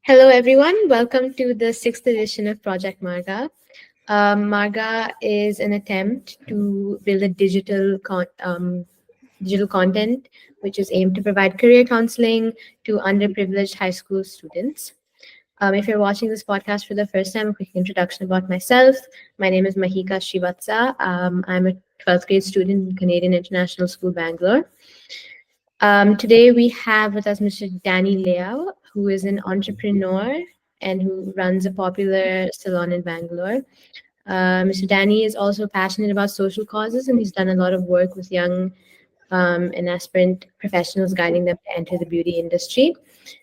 Hello, everyone. Welcome to the sixth edition of Project Marga. Marga is an attempt to build a digital content which is aimed to provide career counseling to underprivileged high school students. If you're watching this podcast for the first time, a quick introduction about myself. My name is Mahika Srivathsa. I'm a 12th grade student in Canadian International School, Bangalore. Today we have with us Mr. Danny Liao, who is an entrepreneur and who runs a popular salon in Bangalore. Mr. Danny is also passionate about social causes, and he's done a lot of work with young and aspirant professionals, guiding them to enter the beauty industry.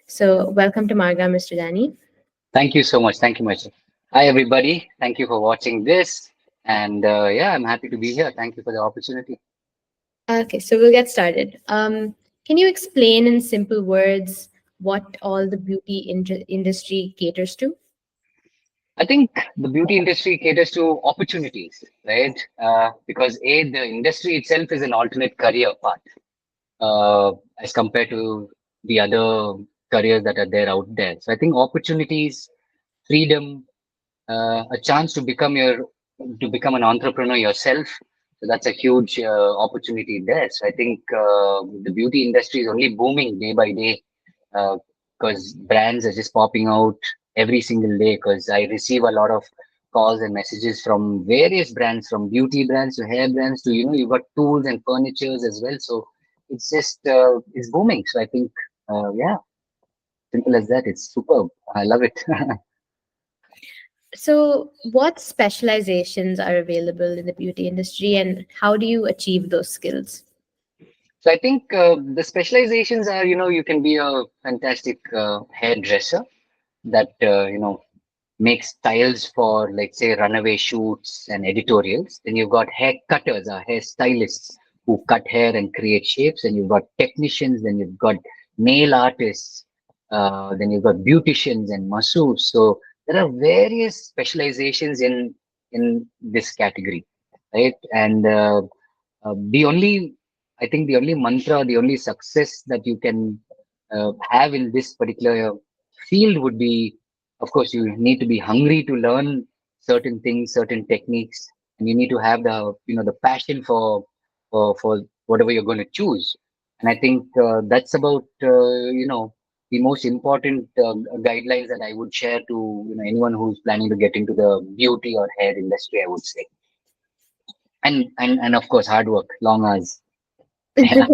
So, welcome to Marga, Mr. Danny. Thank you so much. Thank you much. Hi, everybody. Thank you for watching this. And yeah, I'm happy to be here. Thank you for the opportunity. Okay, so we'll get started. Can you explain in simple words what all the beauty industry caters to? I think the beauty industry caters to opportunities, right? Because the industry itself is an alternate career path as compared to the other careers that are there out there. So I think opportunities, freedom, a chance to become an entrepreneur yourself. So that's a huge opportunity there. So I think the beauty industry is only booming day by day because brands are just popping out every single day. Because I receive a lot of calls and messages from various brands, from beauty brands to hair brands to you've got tools and furnitures as well. So it's just it's booming. So I think yeah, simple as that. It's superb. I love it. So, what specializations are available in the beauty industry, and how do you achieve those skills? So I think the specializations are, you can be a fantastic hairdresser that, makes styles for, like, say, runaway shoots and editorials. Then you've got hair cutters, or hair stylists who cut hair and create shapes. And you've got technicians, then you've got nail artists, then you've got beauticians and masseurs. So there are various specializations in this category, right? And the only I think the only mantra, the only success that you can have in this particular field would be, of course, you need to be hungry to learn certain things, certain techniques, and you need to have the passion for whatever you're going to choose. And I think that's about, the most important guidelines that I would share to anyone who's planning to get into the beauty or hair industry. I would say, and of course, hard work, long hours. Yeah.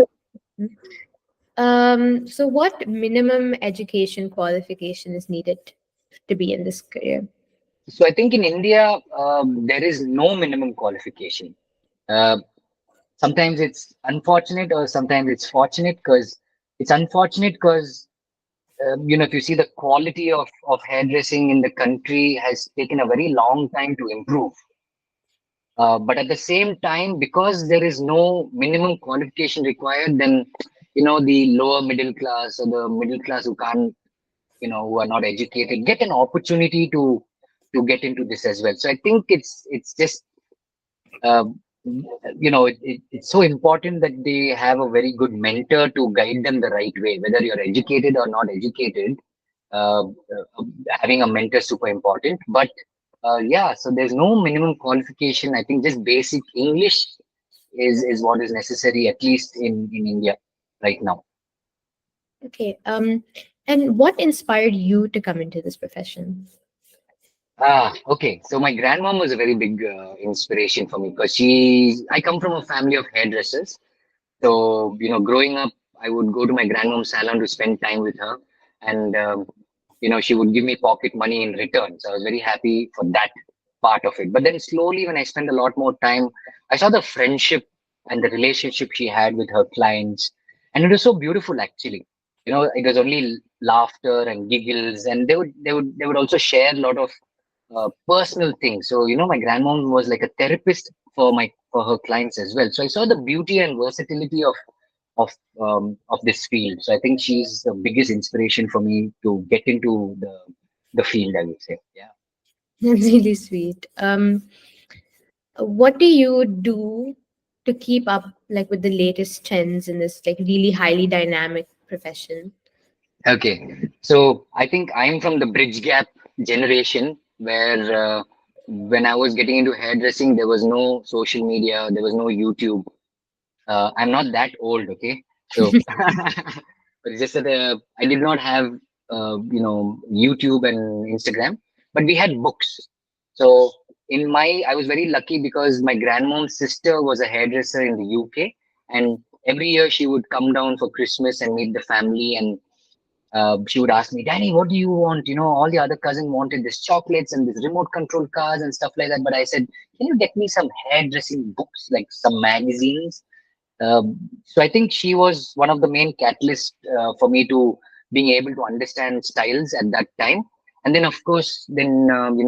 So, what minimum education qualification is needed to be in this career? So I think in India, there is no minimum qualification. Uh, Sometimes it's unfortunate, or sometimes it's fortunate. Because it's unfortunate because if you see the quality of hairdressing in the country has taken a very long time to improve. But at the same time, because there is no minimum qualification required, then the lower middle class or the middle class who can't, who are not educated, get an opportunity to get into this as well. So I think it's just um, it's so important that they have a very good mentor to guide them the right way, whether you're educated or not educated. Having a mentor is super important. But yeah, so there's no minimum qualification. I think just basic English is what is necessary, at least in India right now. Okay. And what inspired you to come into this profession? Okay. So my grandmom was a very big inspiration for me because I come from a family of hairdressers. So, growing up, I would go to my grandmom's salon to spend time with her. And, she would give me pocket money in return. So I was very happy for that part of it. But then slowly, when I spent a lot more time, I saw the friendship and the relationship she had with her clients. And it was so beautiful, actually. It was only laughter and giggles. And they would also share a lot of personal things. So, my grandmom was like a therapist for her clients as well. So I saw the beauty and versatility of this field. So I think she's the biggest inspiration for me to get into the field, I would say. Yeah. That's really sweet. What do you do to keep up like with the latest trends in this like really highly dynamic profession? Okay, so I think I'm from the bridge gap generation where when I was getting into hairdressing, there was no social media, there was no YouTube. I'm not that old, okay? So, but it's just that I did not have, YouTube and Instagram, but we had books. So, I was very lucky because my grandmom's sister was a hairdresser in the UK, and every year she would come down for Christmas and meet the family, and she would ask me, Danny, what do you want? All the other cousins wanted this chocolates and this remote control cars and stuff like that. But I said, can you get me some hairdressing books, like some magazines? So I think she was one of the main catalysts for me to being able to understand styles at that time. And then, of course,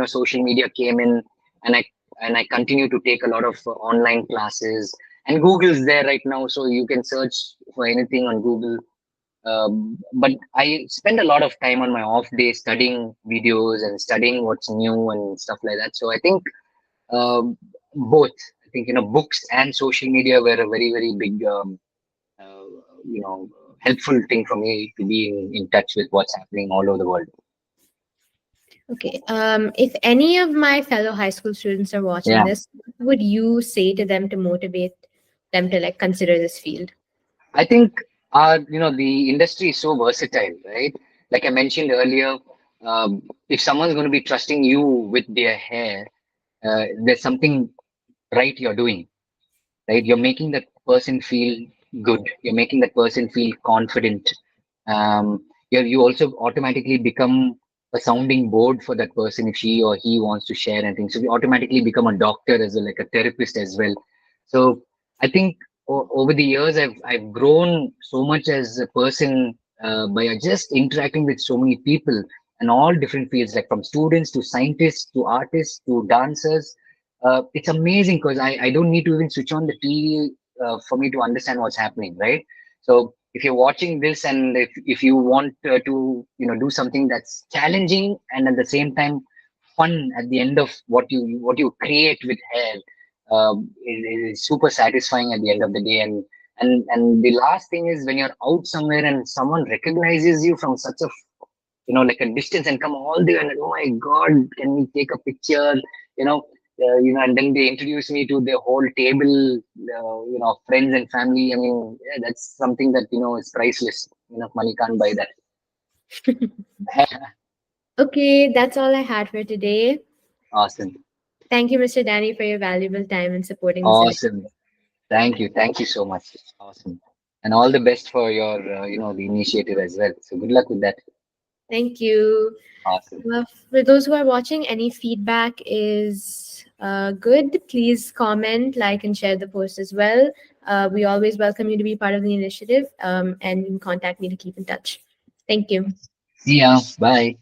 social media came in, and I continue to take a lot of online classes. And Google's there right now, so you can search for anything on Google. But I spend a lot of time on my off day studying videos and studying what's new and stuff like that. So I think both. I think books and social media were a very very big uh, helpful thing for me to be in touch with what's happening all over the world. Okay. If any of my fellow high school students are watching Yeah, this, what would you say to them to motivate them to like consider this field? I think the industry is so versatile, right? Like I mentioned earlier, if someone's going to be trusting you with their hair, there's something right you're doing, right? You're making that person feel good. You're making that person feel confident. You also automatically become a sounding board for that person if she or he wants to share anything. So we automatically become a doctor as well, like a therapist as well. So I think over the years, I've grown so much as a person by just interacting with so many people and all different fields, like from students to scientists to artists to dancers. It's amazing because I don't need to even switch on the TV for me to understand what's happening, right? So if you're watching this and if you want to do something that's challenging and at the same time fun at the end of what you create with hair, is super satisfying at the end of the day. And the last thing is when you're out somewhere and someone recognizes you from such a like a distance and come all the way and oh my god, can we take a picture, you know and then they introduce me to the whole table, of friends and family. I mean, yeah, that's something that is priceless. Money can't buy that. Okay, that's all I had for today. Awesome. Thank you, Mr. Danny, for your valuable time in supporting this initiative. Awesome. Thank you so much. Awesome. And all the best for your the initiative as well, so good luck with that. Thank you. Awesome. For those who are watching, any feedback is good. Please comment, like, and share the post as well. We always welcome you to be part of the initiative, and you can contact me to keep in touch. Thank you. See ya. Bye.